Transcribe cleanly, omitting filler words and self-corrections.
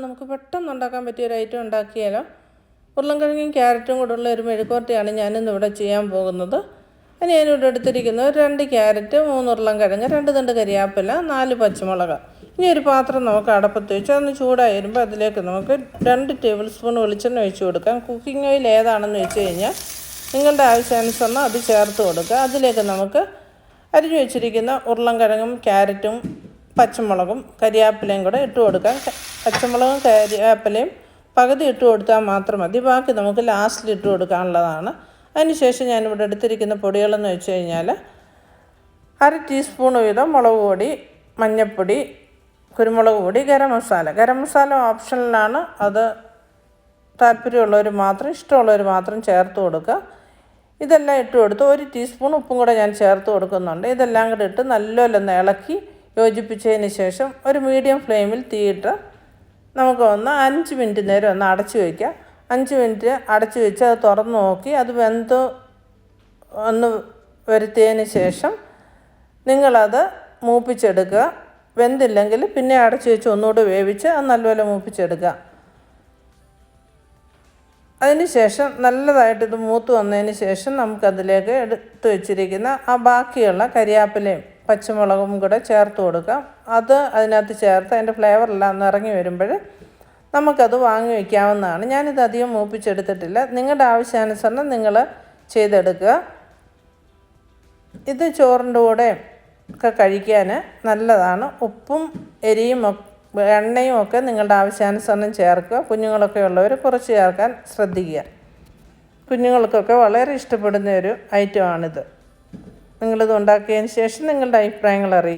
നമുക്ക് പെട്ടെന്ന് ഉണ്ടാക്കാൻ പറ്റിയ ഒരു ഐറ്റം ഉണ്ടാക്കിയാലോ. ഉരുളൻകിഴങ്ങും ക്യാരറ്റും കൂടെയുള്ള ഒരു മെഴുക്കുവരട്ടിയാണ് ഞാനിന്നിവിടെ ചെയ്യാൻ പോകുന്നത്. അതിന് ഞാനിവിടെ എടുത്തിരിക്കുന്നത് 2 ക്യാരറ്റ്, 3 ഉരുളൻകിഴങ്ങ്, 2 തണ്ട് കരിയാപ്പില, 4 പച്ചമുളക്. ഇനി ഒരു പാത്രം നമുക്ക് അടപ്പത്ത് വെച്ച് അതൊന്ന് ചൂടായി വരുമ്പോൾ അതിലേക്ക് നമുക്ക് 2 ടേബിൾ സ്പൂൺ വെളിച്ചെണ്ണ ഒഴിച്ച് കൊടുക്കാം. കുക്കിംഗ് ഓയിൽ ഏതാണെന്ന് വെച്ച് കഴിഞ്ഞാൽ നിങ്ങളുടെ ആവശ്യാനുസരണം അത് ചേർത്ത് കൊടുക്കുക. അതിലേക്ക് നമുക്ക് അരിഞ്ഞു വെച്ചിരിക്കുന്ന ഉരുളൻകിഴങ്ങും ക്യാരറ്റും പച്ചമുളകും കരിയാപ്പിലയും കൂടെ ഇട്ട് കൊടുക്കാം. പച്ചമുളകും കരിയാപ്പിലയും പകുതി ഇട്ട് കൊടുത്താൽ മാത്രം മതി, ബാക്കി നമുക്ക് ലാസ്റ്റിൽ ഇട്ട് കൊടുക്കാനുള്ളതാണ്. അതിനുശേഷം ഞാനിവിടെ എടുത്തിരിക്കുന്ന പൊടികളെന്ന് വെച്ച് കഴിഞ്ഞാൽ 1/2 ടീസ്പൂൺ വീതം മുളക് പൊടി, മഞ്ഞൾപ്പൊടി, കുരുമുളക് പൊടി, ഗരം മസാല ഓപ്ഷണലാണ്. അത് താല്പര്യമുള്ളവർ മാത്രം, ഇഷ്ടമുള്ളവർ മാത്രം ചേർത്ത് കൊടുക്കുക. ഇതെല്ലാം ഇട്ട് കൊടുത്ത് 1 ടീസ്പൂൺ ഉപ്പും കൂടെ ഞാൻ ചേർത്ത് കൊടുക്കുന്നുണ്ട്. ഇതെല്ലാം കൂടെ ഇട്ട് നല്ലപോലെ ഒന്ന് ഇളക്കി യോജിപ്പിച്ചതിന് ശേഷം ഒരു മീഡിയം ഫ്ലെയിമിൽ തീയിട്ട് നമുക്ക് 5 മിനിറ്റ് നേരം ഒന്ന് അടച്ചു വയ്ക്കാം. 5 മിനിറ്റ് അടച്ചു വെച്ച് അത് തുറന്ന് നോക്കി അത് വെന്ത് ഒന്ന് വരുത്തിയതിന് ശേഷം നിങ്ങളത് മൂപ്പിച്ചെടുക്കുക. വെന്തില്ലെങ്കിൽ പിന്നെ അടച്ചു വെച്ച് ഒന്നുകൂടി വേവിച്ച് അത് നല്ലപോലെ മൂപ്പിച്ചെടുക്കുക. അതിന് ശേഷം നല്ലതായിട്ട് ഇത് മൂത്ത് വന്നതിന് ശേഷം നമുക്കതിലേക്ക് എടുത്ത് വെച്ചിരിക്കുന്ന ആ ബാക്കിയുള്ള കരിയാപ്പിലയും പച്ചമുളകും കൂടെ ചേർത്ത് കൊടുക്കാം. അത് അതിനകത്ത് ചേർത്ത് അതിൻ്റെ ഫ്ലേവറെല്ലാം ഒന്ന് ഇറങ്ങി വരുമ്പോൾ നമുക്കത് വാങ്ങി വയ്ക്കാവുന്നതാണ്. ഞാനിത് അധികം മൂപ്പിച്ചെടുത്തിട്ടില്ല. നിങ്ങളുടെ ആവശ്യാനുസരണം നിങ്ങൾ ചെയ്തെടുക്കുക. ഇത് ചോറിൻ്റെ കൂടെ ഒക്കെ കഴിക്കാൻ നല്ലതാണ്. ഉപ്പും എരിയും എണ്ണയും ഒക്കെ നിങ്ങളുടെ ആവശ്യാനുസരണം ചേർക്കുക. കുഞ്ഞുങ്ങളൊക്കെ ഉള്ളവർ കുറച്ച് ചേർക്കാൻ ശ്രദ്ധിക്കുക. കുഞ്ഞുങ്ങൾക്കൊക്കെ വളരെ ഇഷ്ടപ്പെടുന്ന ഒരു ഐറ്റമാണിത്. നിങ്ങളിത് ഉണ്ടാക്കിയതിന് ശേഷം നിങ്ങളുടെ അഭിപ്രായങ്ങൾ അറിയിക്കുക.